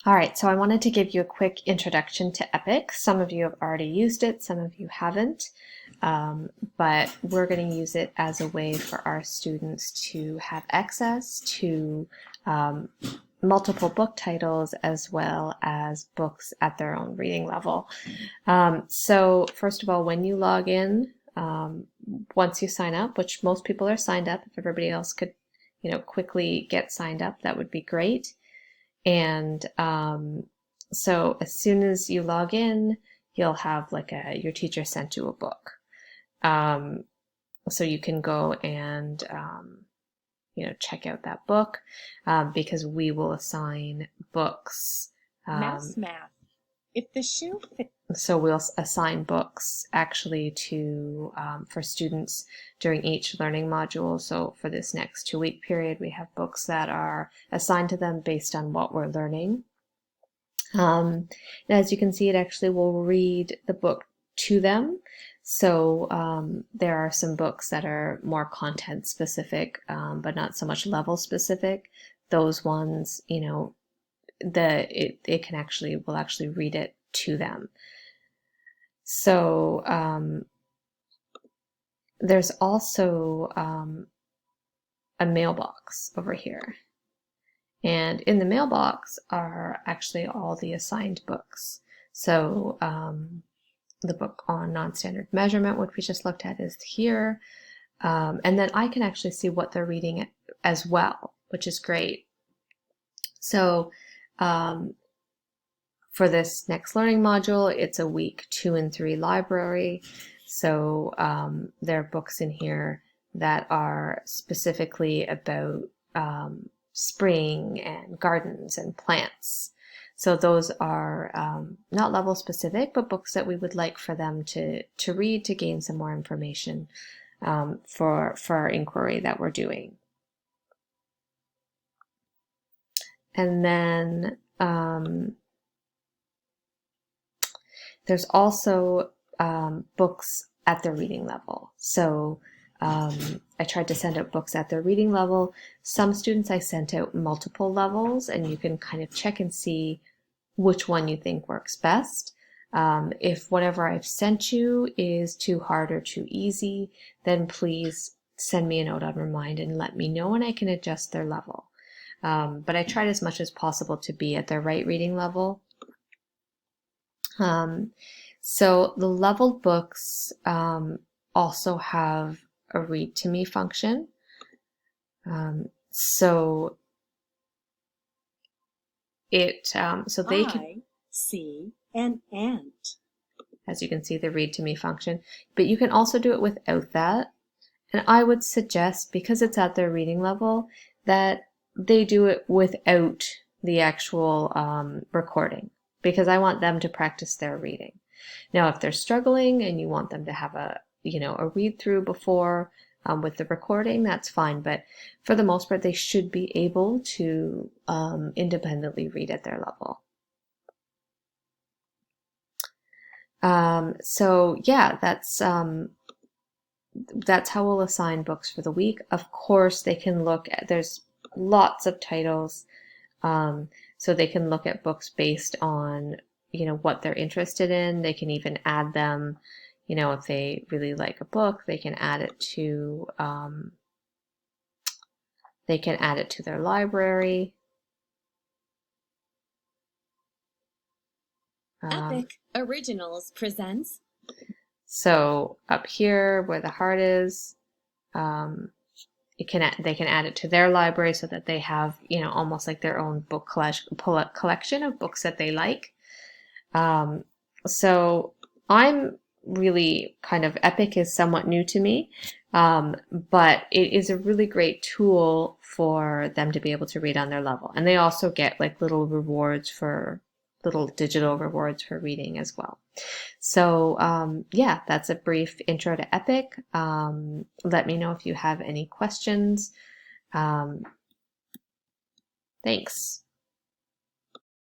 All right, so I wanted to give you a quick introduction to Epic. Some of you have already used it, some of you haven't, but we're going to use it as a way for our students to have access to multiple book titles as well as books at their own reading level. So first of all, when you log in, once you sign up, which most people are signed up, if everybody else could, quickly get signed up, that would be great. And so as soon as you log in, you'll have your teacher sent you a book. So you can go and, check out that book because we will assign books. Mouse math. If the shoe fits. So we'll assign books actually to for students during each learning module. So for this next 2-week period, we have books that are assigned to them based on what we're learning. And as you can see, it actually will read the book to them. So there are some books that are more content specific, but not so much level specific. Those ones, it will actually read it to them. So there's also a mailbox over here. And in the mailbox are actually all the assigned books. So the book on non-standard measurement, which we just looked at, is here. And then I can actually see what they're reading as well, which is great. So for this next learning module, it's a week 2 and 3 library. So there are books in here that are specifically about spring and gardens and plants. So those are not level specific, but books that we would like for them to read to gain some more information for our inquiry that we're doing. And then there's also books at their reading level. So I tried to send out books at their reading level. Some students I sent out multiple levels, and you can kind of check and see which one you think works best. If whatever I've sent you is too hard or too easy, then please send me a note on Remind and let me know, and I can adjust their level. But I tried as much as possible to be at their right reading level. So the leveled books also have a read to me function. So they can see an ant. As you can see, the read to me function, but you can also do it without that. And I would suggest, because it's at their reading level, that they do it without the actual recording, because I want them to practice their reading. Now, if they're struggling and you want them to have a read through before with the recording, that's fine. But for the most part, they should be able to independently read at their level. So yeah, that's how we'll assign books for the week. Of course, they can look at, there's lots of titles, so they can look at books based on what they're interested in. They can even add them, if they really like a book, they can add it to their library. Epic Originals presents. So up here where the heart is, they can add it to their library so that they have almost like their own book collection of books that they like. So I'm really Epic is somewhat new to me, but it is a really great tool for them to be able to read on their level. And they also get little digital rewards for reading as well. So yeah, that's a brief intro to Epic. Let me know if you have any questions. Thanks.